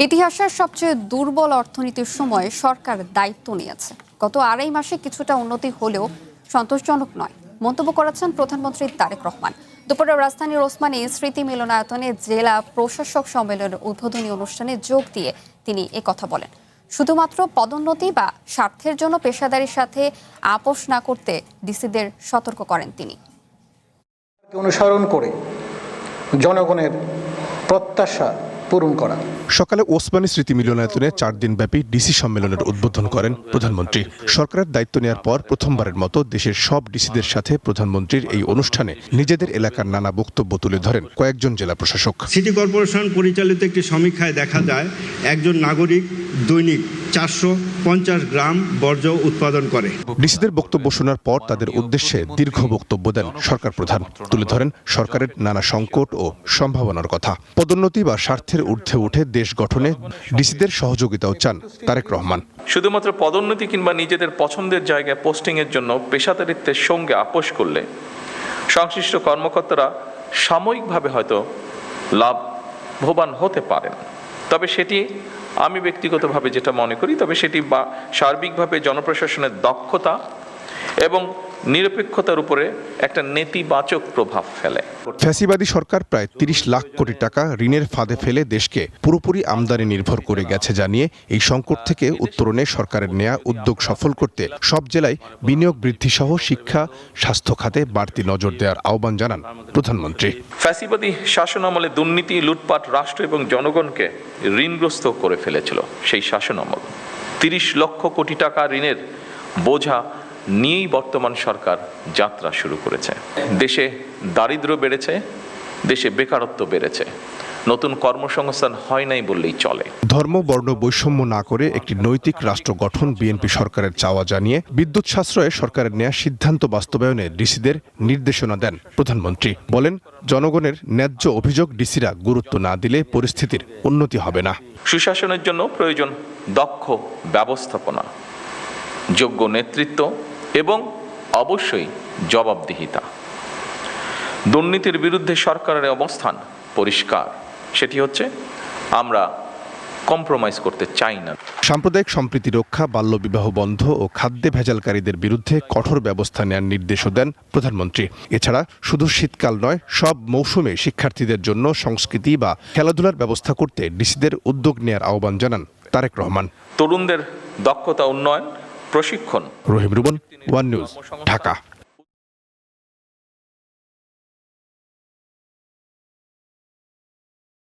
ইতিহাসের সবচেয়ে দুর্বল অর্থনীতির সময় সরকার দায়িত্ব নিয়েছে। গত আড়াই মাসে কিছুটা উন্নতি হলেও সন্তোষজনক নয় মন্তব্য করেছেন প্রধানমন্ত্রী তারেক রহমান। দুপুরে রাজধানীর ওসমানী স্মৃতি মিলনায়তনে জেলা প্রশাসক সম্মেলনের উদ্বোধনী অনুষ্ঠানে যোগ দিয়ে তিনি একথা বলেন। শুধুমাত্র পদোন্নতি বা স্বার্থের জন্য পেশাদারির সাথে আপোষ না করতে ডিসিদের সতর্ক করেন তিনি। অনুসরণ করে জনগণের প্রত্যাশা পূরণ করা। সকালে ওসমানী স্মৃতি মিলনায়তনে 4 দিনব্যাপী ডিসি সম্মেলনের উদ্বোধন করেন প্রধানমন্ত্রী। সরকারের দায়িত্ব নেওয়ার পর প্রথমবারের মতো দেশের সব ডিসিদের সাথে প্রধানমন্ত্রীর এই অনুষ্ঠানে নিজেদের এলাকার নানা বক্তব্য তুলে ধরেন কয়েকজন জেলা প্রশাসক। সিটি কর্পোরেশন পরিচালিত একটি সমীক্ষায় দেখা যায় একজন নাগরিক দৈনিক 450 গ্রাম বর্জ্য উৎপাদন করে। ডিসিদের বক্তব্য শোনার পর তাদের উদ্দেশ্যে দীর্ঘ বক্তব্য দেন সরকার প্রধান। তুলে ধরেন সরকারের নানা সংকট ও সম্ভাবনার কথা। পদোন্নতি বা স্বার্থের ঊর্ধ্বে উঠে দেশ গঠনে ডিসিদের সহযোগিতাও চান তারেক রহমান। শুধুমাত্র পদোন্নতি কিংবা নিজেদের পছন্দের জায়গায় পোস্টিংয়ের জন্য পেশাদারিত্বের সঙ্গে আপোষ করলে সংশ্লিষ্ট কর্মকর্তারা সাময়িকভাবে হয়তো লাভবান হতে পারেন, তবে সেটি আমি ব্যক্তিগতভাবে যেটা মনে করি, তবে সেটি বা সার্বিকভাবে জনপ্রশাসনের দক্ষতা এবং নিরপেক্ষতার উপরে একটা নেতিবাচক প্রভাব ফেলে। ফ্যাসিবাদী সরকার প্রায় 30 লাখ কোটি টাকা ঋণের ফাঁদে ফেলে দেশকে পুরোপুরি আমদানি নির্ভর করে গেছে জানিয়ে এই সংকট থেকে উত্তরণে সরকারের নেয়া উদ্যোগ সফল করতে সব জেলায় বিনিয়োগ বৃদ্ধি সহ শিক্ষা স্বাস্থ্য খাতে বাড়তি নজর দেওয়ার আহ্বান জানান প্রধানমন্ত্রী। ফ্যাসিবাদী শাসন আমলে দুর্নীতি, লুটপাট রাষ্ট্র এবং জনগণকে ঋণগ্রস্ত করে ফেলেছিল। সেই শাসন আমল 30 লক্ষ কোটি টাকা ঋণের বোঝা নিয়েই বর্তমান সরকার যাত্রা শুরু করেছে। দেশে দারিদ্র্য বেড়েছে, দেশে বেকারত্ব বেড়েছে, নতুন কর্মসংস্থান হয় নাই বললেই চলে। ধর্ম বর্ণ বৈষম্য না করে একটি নৈতিক রাষ্ট্র গঠন বিএনপি সরকারের চাওয়া জানিয়ে বিদ্যুৎ সাশ্রয়ে সরকারের নেয়া সিদ্ধান্ত বাস্তবায়নে ডিসিদের নির্দেশনা দেন প্রধানমন্ত্রী। বলেন, জনগণের ন্যায্য অভিযোগ ডিসিরা গুরুত্ব না দিলে পরিস্থিতির উন্নতি হবে না। সুশাসনের জন্য প্রয়োজন দক্ষ ব্যবস্থাপনা, যোগ্য নেতৃত্ব এবং অবশ্যই জবাবদিহিতা। দুর্নীতির বিরুদ্ধে সরকারের অবস্থান পরিষ্কার, সেটি হচ্ছে আমরা কম্প্রোমাইজ করতে চাই না। সাম্প্রদায়িক সম্প্রীতি রক্ষা, বাল্যবিবাহ বন্ধ ও খাদ্যে ভেজালকারীদের বিরুদ্ধে কঠোর ব্যবস্থা নেওয়ার নির্দেশও দেন প্রধানমন্ত্রী। এছাড়া শুধু শীতকাল নয়, সব মৌসুমে শিক্ষার্থীদের জন্য সংস্কৃতি বা খেলাধুলার ব্যবস্থা করতে ডিসিদের উদ্যোগ নেওয়ার আহ্বান জানান তারেক রহমান। তরুণদের দক্ষতা উন্নয়ন, প্রশিক্ষণ। রহিম রুবন, ওয়ান নিউজ, ঢাকা।